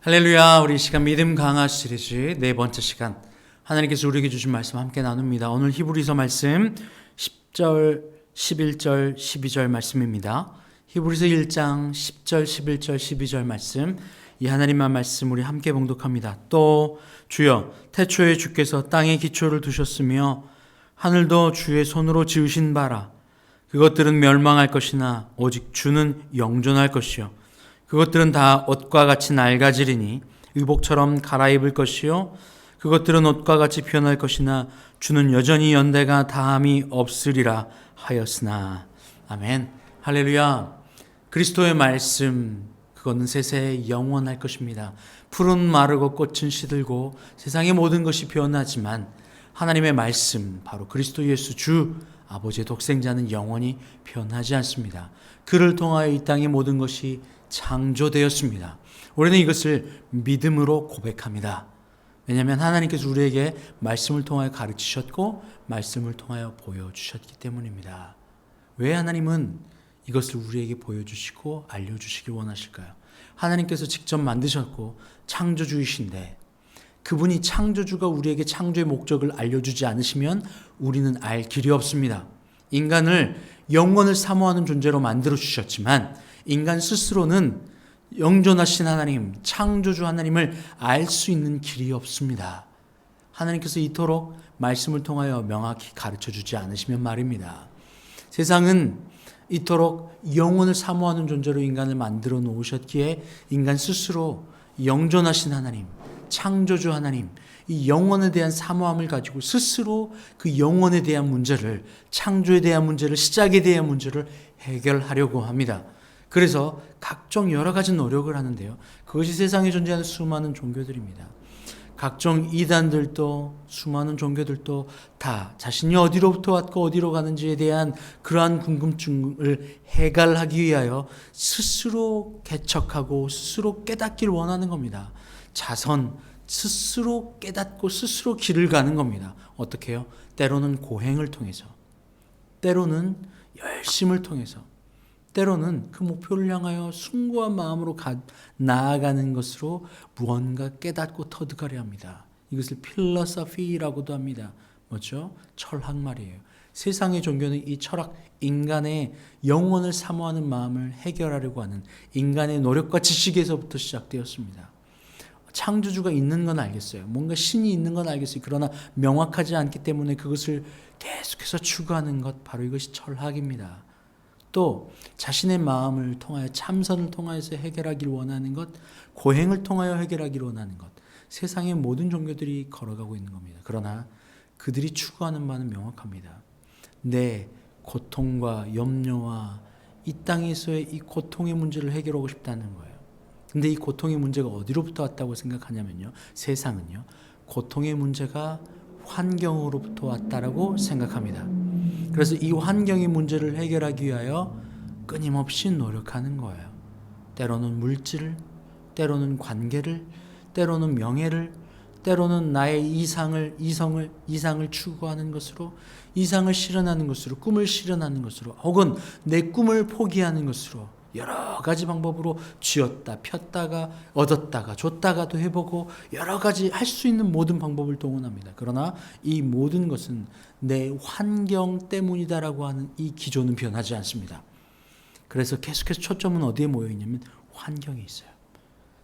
할렐루야. 우리 시간 믿음 강화 시리즈 네 번째 시간, 하나님께서 우리에게 주신 말씀 함께 나눕니다. 오늘 히브리서 말씀 10절, 11절, 12절 말씀입니다. 히브리서 1장 10절, 11절, 12절 말씀, 이 하나님의 말씀 우리 함께 봉독합니다. 또 주여, 태초에 주께서 땅에 기초를 두셨으며 하늘도 주의 손으로 지으신 바라. 그것들은 멸망할 것이나 오직 주는 영존할 것이요, 그것들은 다 옷과 같이 낡아지리니 의복처럼 갈아입을 것이요, 그것들은 옷과 같이 변할 것이나 주는 여전히 연대가 다함이 없으리라 하였으나. 아멘. 할렐루야. 그리스도의 말씀, 그것은 세세에 영원할 것입니다. 풀은 마르고 꽃은 시들고 세상의 모든 것이 변하지만 하나님의 말씀, 바로 그리스도 예수 주 아버지의 독생자는 영원히 변하지 않습니다. 그를 통하여 이 땅의 모든 것이 창조되었습니다. 우리는 이것을 믿음으로 고백합니다. 왜냐하면 하나님께서 우리에게 말씀을 통하여 가르치셨고 말씀을 통하여 보여주셨기 때문입니다. 왜 하나님은 이것을 우리에게 보여주시고 알려주시길 원하실까요? 하나님께서 직접 만드셨고 창조주이신데, 그분이 창조주가 우리에게 창조의 목적을 알려주지 않으시면 우리는 알 길이 없습니다. 인간을 영원을 사모하는 존재로 만들어 주셨지만 인간 스스로는 영존하신 하나님, 창조주 하나님을 알 수 있는 길이 없습니다. 하나님께서 이토록 말씀을 통하여 명확히 가르쳐주지 않으시면 말입니다. 세상은 이토록 영혼을 사모하는 존재로 인간을 만들어 놓으셨기에 인간 스스로 영존하신 하나님, 창조주 하나님, 이 영혼에 대한 사모함을 가지고 스스로 그 영혼에 대한 문제를, 창조에 대한 문제를, 시작에 대한 문제를 해결하려고 합니다. 그래서 각종 여러 가지 노력을 하는데요, 그것이 세상에 존재하는 수많은 종교들입니다. 각종 이단들도, 수많은 종교들도 다 자신이 어디로부터 왔고 어디로 가는지에 대한 그러한 궁금증을 해결하기 위하여 스스로 개척하고 스스로 깨닫기를 원하는 겁니다. 자선, 스스로 깨닫고 스스로 길을 가는 겁니다. 어떻게 해요? 때로는 고행을 통해서, 때로는 열심을 통해서, 때로는 그 목표를 향하여 숭고한 마음으로 나아가는 것으로 무언가 깨닫고 터득하려 합니다. 이것을 필로소피라고도 합니다. 뭐죠? 철학 말이에요. 세상의 종교는 이 철학, 인간의 영혼을 사모하는 마음을 해결하려고 하는 인간의 노력과 지식에서부터 시작되었습니다. 창조주가 있는 건 알겠어요. 뭔가 신이 있는 건 알겠어요. 그러나 명확하지 않기 때문에 그것을 계속해서 추구하는 것, 바로 이것이 철학입니다. 또 자신의 마음을 통하여, 참선을 통하여서 해결하기를 원하는 것, 고행을 통하여 해결하기를 원하는 것, 세상의 모든 종교들이 걸어가고 있는 겁니다. 그러나 그들이 추구하는 바는 명확합니다. 내 고통과 염려와 이 땅에서의 이 고통의 문제를 해결하고 싶다는 거예요. 근데 이 고통의 문제가 어디로부터 왔다고 생각하냐면요, 세상은요, 고통의 문제가 환경으로부터 왔다라고 생각합니다. 그래서 이 환경의 문제를 해결하기 위하여 끊임없이 노력하는 거예요. 때로는 물질을, 때로는 관계를, 때로는 명예를, 때로는 나의 이상을 추구하는 것으로, 이상을 실현하는 것으로, 꿈을 실현하는 것으로, 혹은 내 꿈을 포기하는 것으로 여러 가지 방법으로 쥐었다 폈다가 얻었다가 줬다가도 해보고 여러 가지 할 수 있는 모든 방법을 동원합니다. 그러나 이 모든 것은 내 환경 때문이다라고 하는 이 기조는 변하지 않습니다. 그래서 계속해서 초점은 어디에 모여 있냐면 환경에 있어요.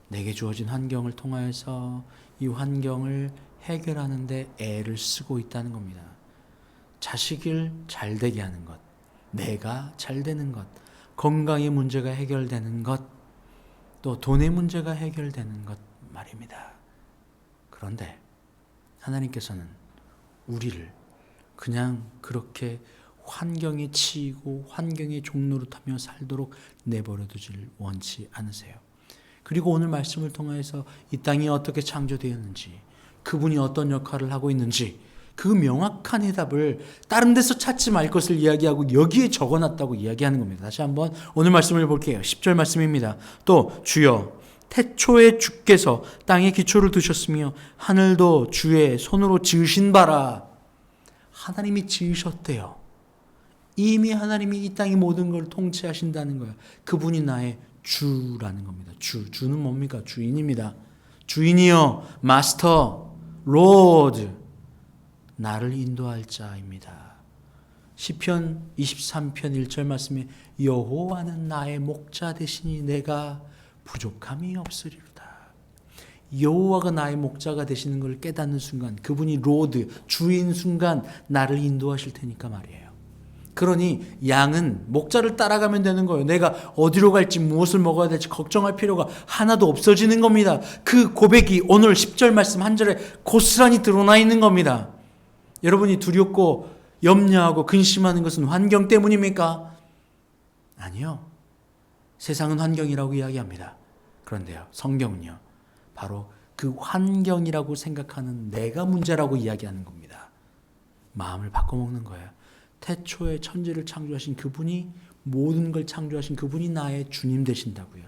내게 주어진 환경을 통하여서 이 환경을 해결하는 데 애를 쓰고 있다는 겁니다. 자식을 잘 되게 하는 것, 내가 잘 되는 것, 건강의 문제가 해결되는 것, 또 돈의 문제가 해결되는 것 말입니다. 그런데 하나님께서는 우리를 그냥 그렇게 환경에 치이고 환경의 종로를 타며 살도록 내버려 두질 원치 않으세요. 그리고 오늘 말씀을 통해서 이 땅이 어떻게 창조되었는지, 그분이 어떤 역할을 하고 있는지, 그 명확한 해답을 다른 데서 찾지 말 것을 이야기하고 여기에 적어놨다고 이야기하는 겁니다. 다시 한번 오늘 말씀을 볼게요. 10절 말씀입니다. 또 주여, 태초에 주께서 땅에 기초를 두셨으며 하늘도 주의 손으로 지으신 바라. 하나님이 지으셨대요. 이미 하나님이 이 땅의 모든 걸 통치하신다는 거예요. 그분이 나의 주라는 겁니다. 주는 뭡니까? 주인입니다. 주인이여, 마스터, 로드, 나를 인도할 자입니다. 시편 23편 1절 말씀에 여호와는 나의 목자 되시니 내가 부족함이 없으리로다. 여호와가 나의 목자가 되시는 걸 깨닫는 순간, 그분이 로드, 주인 순간 나를 인도하실 테니까 말이에요. 그러니 양은 목자를 따라가면 되는 거예요. 내가 어디로 갈지 무엇을 먹어야 될지 걱정할 필요가 하나도 없어지는 겁니다. 그 고백이 오늘 10절 말씀 한 절에 고스란히 드러나 있는 겁니다. 여러분이 두렵고 염려하고 근심하는 것은 환경 때문입니까? 아니요. 세상은 환경이라고 이야기합니다. 그런데요, 성경은요, 바로 그 환경이라고 생각하는 내가 문제라고 이야기하는 겁니다. 마음을 바꿔먹는 거예요. 태초에 천지를 창조하신 그분이, 모든 걸 창조하신 그분이 나의 주님 되신다고요.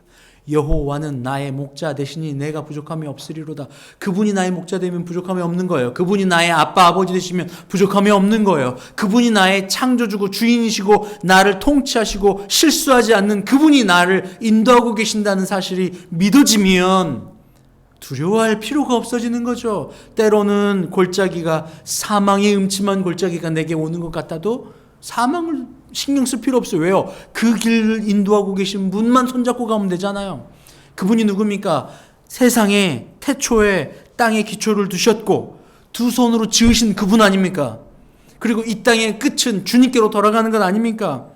여호와는 나의 목자 되시니 내가 부족함이 없으리로다. 그분이 나의 목자 되면 부족함이 없는 거예요. 그분이 나의 아빠 아버지 되시면 부족함이 없는 거예요. 그분이 나의 창조주고 주인이시고 나를 통치하시고 실수하지 않는 그분이 나를 인도하고 계신다는 사실이 믿어지면 두려워할 필요가 없어지는 거죠. 때로는 골짜기가, 사망의 음침한 골짜기가 내게 오는 것 같아도 사망을 신경 쓸 필요 없어요. 왜요? 그 길을 인도하고 계신 분만 손잡고 가면 되잖아요. 그분이 누굽니까? 세상에 태초에 땅에 기초를 두셨고 두 손으로 지으신 그분 아닙니까? 그리고 이 땅의 끝은 주님께로 돌아가는 것 아닙니까?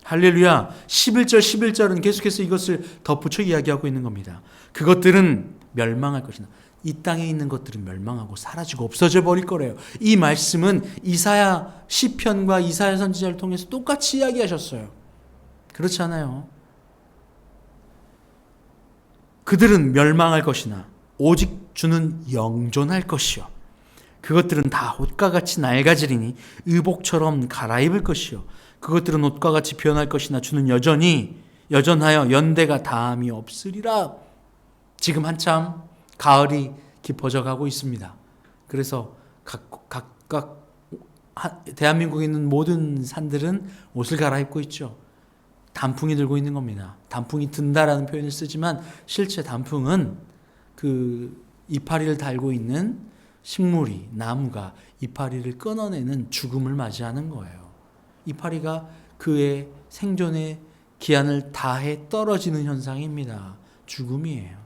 할렐루야. 11절은 계속해서 이것을 덧붙여 이야기하고 있는 겁니다. 그것들은 멸망할 것이다. 이 땅에 있는 것들은 멸망하고 사라지고 없어져 버릴 거래요. 이 말씀은 이사야 시편과 이사야 선지자를 통해서 똑같이 이야기하셨어요. 그렇지 않아요? 그들은 멸망할 것이나 오직 주는 영존할 것이요. 그것들은 다 옷과 같이 낡아지리니 의복처럼 갈아입을 것이요. 그것들은 옷과 같이 변할 것이나 주는 여전하여 연대가 다함이 없으리라. 지금 한참 가을이 깊어져 가고 있습니다. 그래서 각각 대한민국에 있는 모든 산들은 옷을 갈아입고 있죠. 단풍이 들고 있는 겁니다. 단풍이 든다라는 표현을 쓰지만 실제 단풍은 그 이파리를 달고 있는 식물이, 나무가 이파리를 끊어내는 죽음을 맞이하는 거예요. 이파리가 그의 생존의 기한을 다해 떨어지는 현상입니다. 죽음이에요.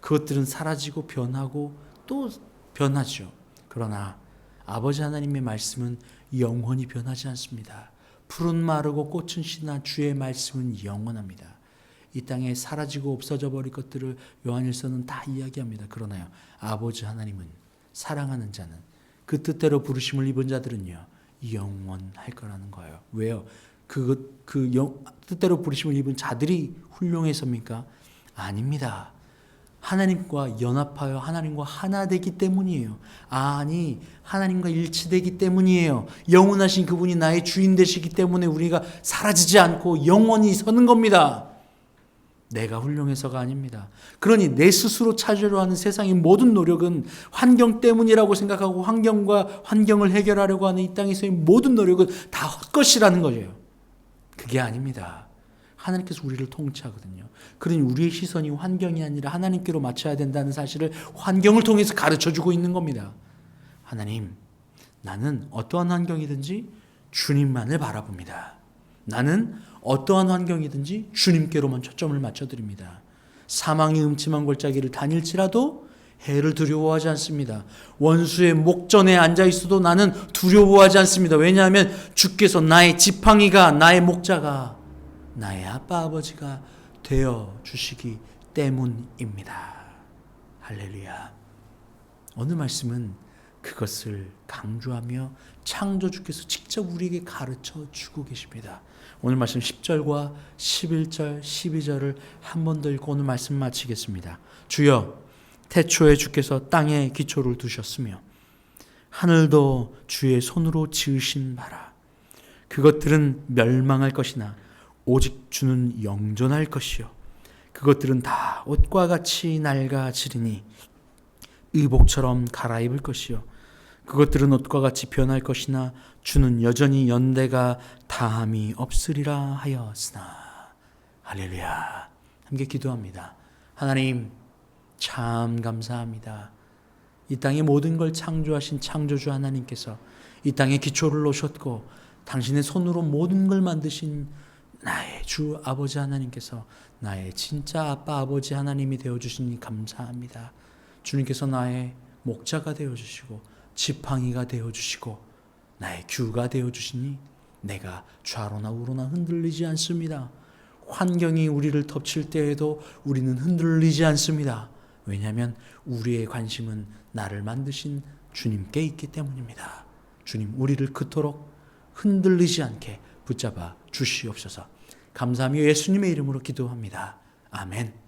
그것들은 사라지고 변하고 또 변하죠. 그러나 아버지 하나님의 말씀은 영원히 변하지 않습니다. 푸른 마르고 꽃은 시나 주의 말씀은 영원합니다. 이 땅에 사라지고 없어져 버릴 것들을 요한일서는 다 이야기합니다. 그러나요, 아버지 하나님은, 사랑하는 자는, 그 뜻대로 부르심을 입은 자들은요 영원할 거라는 거예요. 왜요? 뜻대로 부르심을 입은 자들이 훌륭해서입니까? 아닙니다. 하나님과 연합하여 하나님과 하나 되기 때문이에요. 아니, 하나님과 일치되기 때문이에요. 영원하신 그분이 나의 주인 되시기 때문에 우리가 사라지지 않고 영원히 서는 겁니다. 내가 훌륭해서가 아닙니다. 그러니 내 스스로 찾으려 하는 세상의 모든 노력은 환경 때문이라고 생각하고 환경과 환경을 해결하려고 하는 이 땅에서의 모든 노력은 다 헛것이라는 거예요. 그게 아닙니다. 하나님께서 우리를 통치하거든요. 그러니 우리의 시선이 환경이 아니라 하나님께로 맞춰야 된다는 사실을 환경을 통해서 가르쳐주고 있는 겁니다. 하나님, 나는 어떠한 환경이든지 주님만을 바라봅니다. 나는 어떠한 환경이든지 주님께로만 초점을 맞춰드립니다. 사망의 음침한 골짜기를 다닐지라도 해를 두려워하지 않습니다. 원수의 목전에 앉아있어도 나는 두려워하지 않습니다. 왜냐하면 주께서 나의 지팡이가, 나의 목자가, 나의 아빠 아버지가 되어 주시기 때문입니다. 할렐루야. 오늘 말씀은 그것을 강조하며 창조주께서 직접 우리에게 가르쳐 주고 계십니다. 오늘 말씀 10절과 11절, 12절을 한 번 더 읽고 오늘 말씀 마치겠습니다. 주여, 태초에 주께서 땅에 기초를 두셨으며 하늘도 주의 손으로 지으신 바라. 그것들은 멸망할 것이나 오직 주는 영존할 것이요. 그것들은 다 옷과 같이 낡아지리니 의복처럼 갈아입을 것이요. 그것들은 옷과 같이 변할 것이나 주는 여전히 연대가 다함이 없으리라 하였으나. 할렐루야. 함께 기도합니다. 하나님, 참 감사합니다. 이 땅의 모든 걸 창조하신 창조주 하나님께서 이 땅에 기초를 놓으셨고 당신의 손으로 모든 걸 만드신 나의 주 아버지 하나님께서 나의 진짜 아빠 아버지 하나님이 되어주시니 감사합니다. 주님께서 나의 목자가 되어주시고 지팡이가 되어주시고 나의 규가 되어주시니 내가 좌로나 우로나 흔들리지 않습니다. 환경이 우리를 덮칠 때에도 우리는 흔들리지 않습니다. 왜냐하면 우리의 관심은 나를 만드신 주님께 있기 때문입니다. 주님, 우리를 그토록 흔들리지 않게 붙잡아 주시옵소서. 감사하며 예수님의 이름으로 기도합니다. 아멘.